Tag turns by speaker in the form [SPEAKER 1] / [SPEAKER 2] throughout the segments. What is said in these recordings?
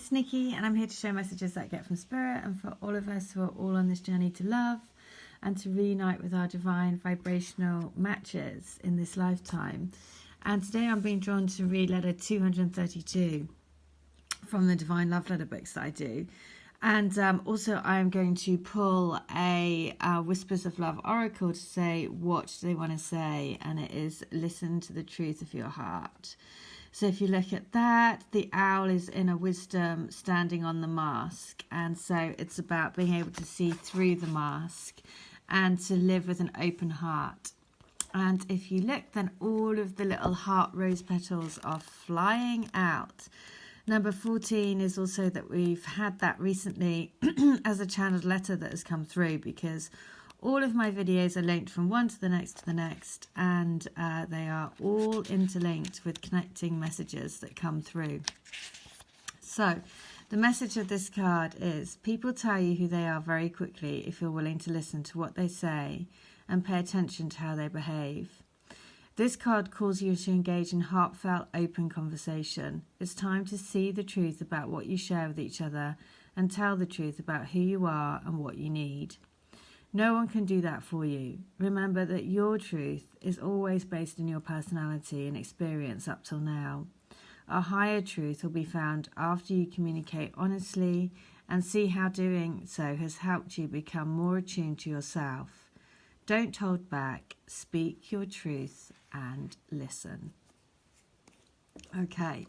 [SPEAKER 1] this is Nikki, and I'm here to share messages that I get from Spirit and for all of us who are all on this journey to love and to reunite with our divine vibrational matches in this lifetime. And today I'm being drawn to read letter 232 from the Divine Love Letter books that I do. And also I'm going to pull a Whispers of Love Oracle to say what do they want to say, and it is listen to the truth of your heart. So if you look at that, the owl is in a wisdom standing on the mask, and so it's about being able to see through the mask and to live with an open heart. And if you look, then all of the little heart rose petals are flying out. Number 14 is also that we've had that recently as a channeled letter that has come through, because all of my videos are linked from one to the next, and they are all interlinked with connecting messages that come through. So the message of this card is: people tell you who they are very quickly if you're willing to listen to what they say and pay attention to how they behave. This card calls you to engage in heartfelt, open conversation. It's time to see the truth about what you share with each other and tell the truth about who you are and what you need. No one can do that for you. Remember that your truth is always based on your personality and experience up till now. A higher truth will be found after you communicate honestly and see how doing so has helped you become more attuned to yourself. Don't hold back, speak your truth and listen. Okay,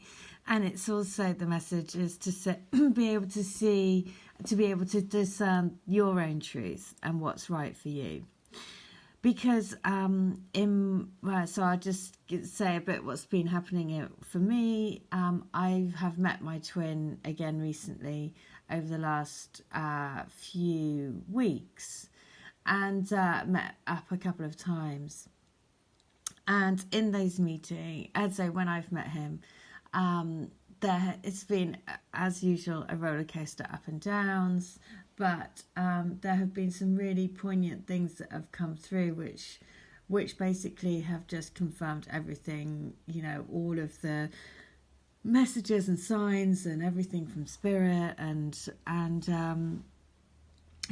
[SPEAKER 1] and it's also the message is to be able to see, to be able to discern your own truth and what's right for you. Because so I'll just say a bit what's been happening for me. I have met my twin again recently over the last few weeks, and met up a couple of times. And in those meetings, I'd say when I've met him, it's been, as usual, a roller coaster up and downs, but there have been some really poignant things that have come through, which basically have just confirmed everything, you know, all of the messages and signs and everything from Spirit, and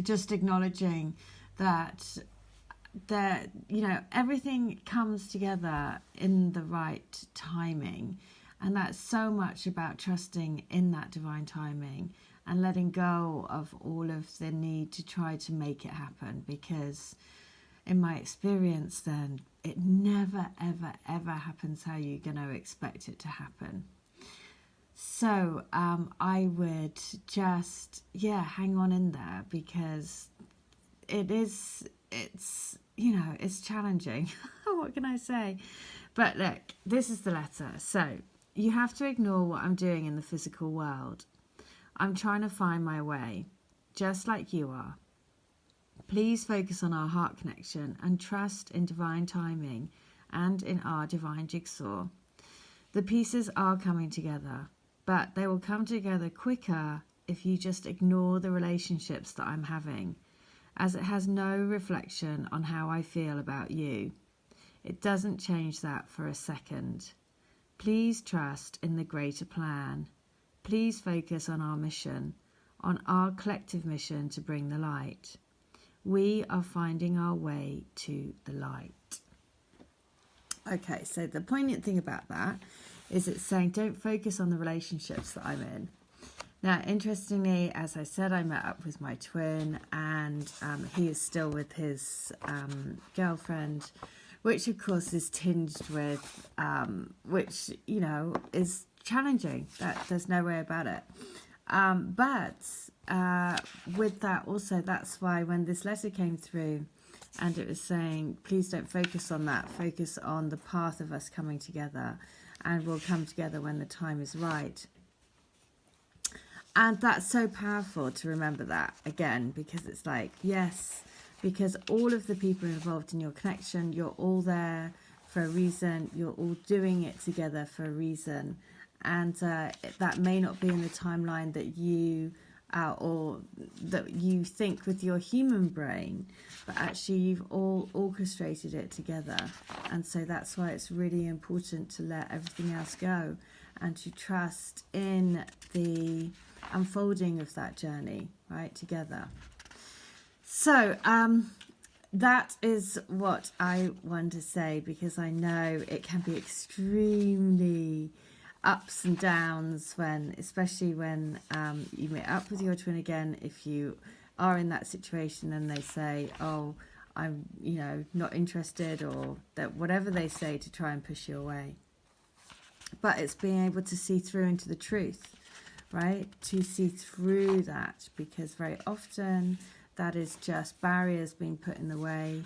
[SPEAKER 1] just acknowledging that you know, everything comes together in the right timing, and that's so much about trusting in that divine timing and letting go of all of the need to try to make it happen, because in my experience then it never ever happens how you're going to expect it to happen. So I would just hang on in there, because it's you know, it's challenging. What can I say? But look, this is the letter. So you have to ignore what I'm doing in the physical world. I'm trying to find my way, just like you are. Please focus on our heart connection and trust in divine timing and in our divine jigsaw. The pieces are coming together, but they will come together quicker if you just ignore the relationships that I'm having, as it has no reflection on how I feel about you. It doesn't change that for a second. Please trust in the greater plan. Please focus on our mission, on our collective mission to bring the light. We are finding our way to the light. Okay, so the poignant thing about that is it's saying don't focus on the relationships that I'm in. Now, interestingly, as I said, I met up with my twin, and he is still with his girlfriend, which of course is tinged with, which, you know, is challenging. There's no way about it. But with that also, that's why when this letter came through and it was saying, please don't focus on that, focus on the path of us coming together, and we'll come together when the time is right. And that's so powerful to remember that again, because it's like, yes, because all of the people involved in your connection, you're all there for a reason. You're all doing it together for a reason. And that may not be in the timeline that you or that you think with your human brain, but actually you've all orchestrated it together. And so that's why it's really important to let everything else go and to trust in the unfolding of that journey, right, together. So that is what I want to say, because I know it can be extremely ups and downs when, especially when you meet up with your twin again, if you are in that situation and they say, oh, I'm, not interested, or that whatever they say to try and push you away. But it's being able to see through into the truth, right? To see through that, because very often that is just barriers being put in the way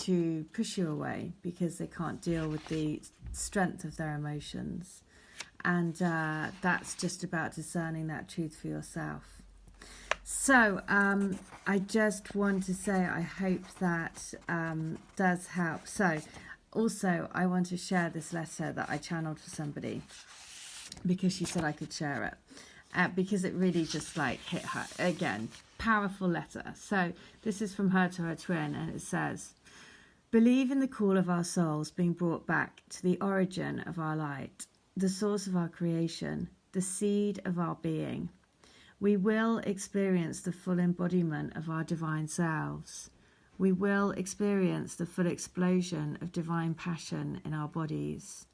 [SPEAKER 1] to push you away, because they can't deal with the strength of their emotions. And that's just about discerning that truth for yourself. So I just want to say I hope that does help. So also I want to share this letter that I channeled for somebody, because she said I could share it, because it really just hit her again. Powerful letter. So this is from her to her twin, and it says, believe in the call of our souls being brought back to the origin of our light, the source of our creation, the seed of our being. We will experience the full embodiment of our divine selves. We will experience the full explosion of divine passion in our bodies.